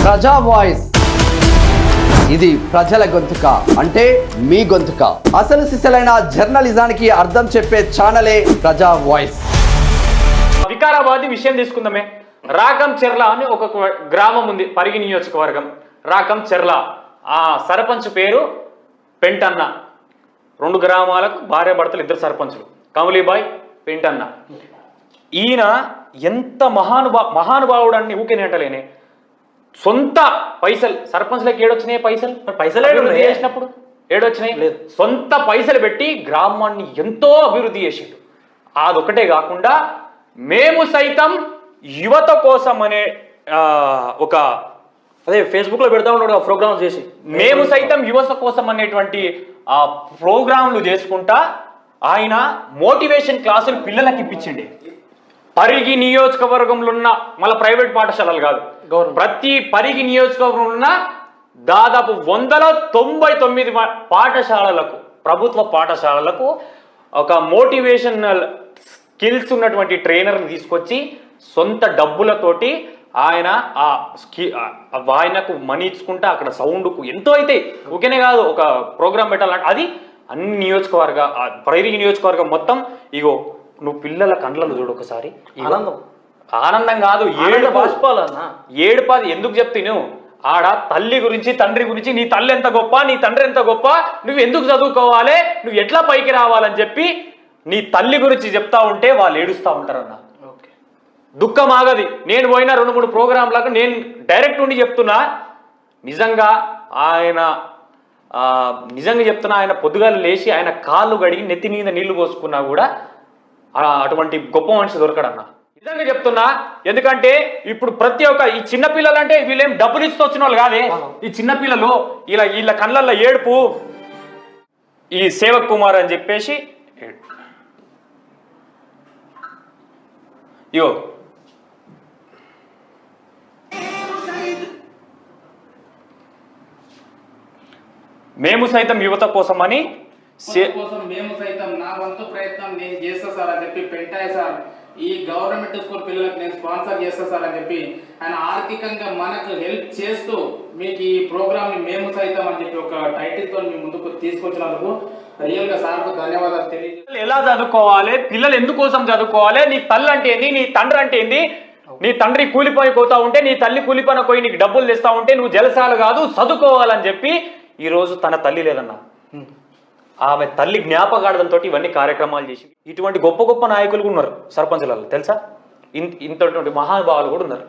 ప్రజా వాయిస్, ఇది ప్రజల గొంతుక, అంటే మీ గొంతుక. అసలు సిసలైన జర్నలిజానికి అర్థం చెప్పే ఛానలే ప్రజా వాయిస్. వికారాబాద్ విషయం తీసుకుందామే. రాకం చెర్ల అని ఒక గ్రామం ఉంది, పరిగి నియోజకవర్గం. రాకం చెర్ల, ఆ సర్పంచ్ పేరు పెంటన్న. 2 గ్రామాలకు భార్య భర్తలు, 2 సర్పంచులు, కమలీబాయ్, పెంటన్న. ఈయన ఎంత మహానుభావుడు అని ఊకేనే అంటలేనే. సొంత పైసలు, సర్పంచ్లకి ఏడొచ్చినాయి పైసలు చేసినప్పుడు ఏడొచ్చినాయి లేదు, సొంత పైసలు పెట్టి గ్రామాన్ని ఎంతో అభివృద్ధి చేసిండు. అదొకటే కాకుండా మేము సైతం యువత కోసం అనే ఒక అదే ఫేస్బుక్ లో పెడతా ఉన్నాడు ప్రోగ్రామ్ చేసి, మేము సైతం యువత కోసం అనేటువంటి ఆ ప్రోగ్రాంలు చేసుకుంటా ఆయన మోటివేషన్ క్లాసులు పిల్లలకి ఇప్పించిండి. పరిగి నియోజకవర్గంలో ఉన్న మళ్ళీ ప్రైవేట్ పాఠశాలలు కాదు, ప్రతి పరిగి నియోజకవర్గంలో ఉన్న దాదాపు 199 పాఠశాలలకు, ప్రభుత్వ పాఠశాలలకు ఒక మోటివేషనల్ స్కిల్స్ ఉన్నటువంటి ట్రైనర్ని తీసుకొచ్చి సొంత డబ్బులతోటి ఆయన ఆయనకు మనీ ఇచ్చుకుంటా అక్కడ సౌండ్కు ఎంతో అయితే ఓకేనే కాదు, ఒక ప్రోగ్రామ్ పెట్టాలంటే అది అన్ని పరిగి నియోజకవర్గం మొత్తం. ఇగో నువ్వు పిల్లల కండ్లను చూడు ఒకసారి, ఆనందం కాదు ఏడుపాది. ఎందుకు చెప్తాను, ఆడ తల్లి గురించి తండ్రి గురించి, నీ తల్లి ఎంత గొప్ప, నీ తండ్రి ఎంత గొప్ప, నువ్వు ఎందుకు చదువుకోవాలి, నువ్వు ఎట్లా పైకి రావాలని చెప్పి నీ తల్లి గురించి చెప్తా ఉంటే వాళ్ళు ఏడుస్తూ ఉంటారన్న. దుఃఖం ఆగది. నేను పోయిన 2-3 ప్రోగ్రాంలకు నేను డైరెక్ట్ ఉండి చెప్తున్నా, నిజంగా చెప్తున్నా, ఆయన పొద్దుగాలు లేచి ఆయన కాళ్ళు గడిగి నెత్తి మీద నీళ్లు పోసుకున్నా కూడా అటువంటి గొప్ప మనిషి దొరకడన్న. నిజంగా చెప్తున్నా, ఎందుకంటే ఇప్పుడు ప్రతి ఒక్క ఈ చిన్నపిల్లలు అంటే వీళ్ళేం డబ్బులు ఇస్తూ వచ్చిన వాళ్ళు కాదే. ఈ చిన్నపిల్లలు వీళ్ళ కళ్ళల్లో ఏడుపు. ఈ సేవక్ కుమార్ అని చెప్పేసి మేము సైతం యువత కోసం అని మేము సైతం నా వంతు ప్రయత్నం నేను చేస్తా సార్ అని చెప్పి పెంటాయ సార్, ఈ గవర్నమెంట్ స్కూల్ పిల్లలకు నేను స్పాన్సర్ చేస్తా సార్ అని చెప్పి ఆయన ఆర్థికంగా మనకు హెల్ప్ చేస్తూ మీకు ఈ ప్రోగ్రామ్ ని మేము సైతం అని చెప్పి ఒక టైటిల్ తో మీ ముందుకు తీసుకొచ్చినందుకు రియల్ గా సార్ కు ధన్యవాదాలు తెలియజేస్తాను. ఎలా చదువుకోవాలి, పిల్లలు ఎందుకోసం చదువుకోవాలి, నీ తల్లి అంటే ఏంది, నీ తండ్రి అంటే ఏంది, నీ తండ్రి కూలిపోయి పోతా ఉంటే, నీ తల్లి కూలిపోయిన పోయి నీకు డబ్బులు తెస్తా ఉంటే నువ్వు జలసాలు కాదు చదువుకోవాలని చెప్పి ఈరోజు తన తల్లి లేదన్నా, ఆమె తల్లి జ్ఞాపకార్థంతో ఇవన్నీ కార్యక్రమాలు చేసి ఇటువంటి గొప్ప నాయకులు ఉన్నారు సర్పంచులలో తెలుసా. ఇంతటువంటి మహానుభావులు కూడా ఉన్నారు.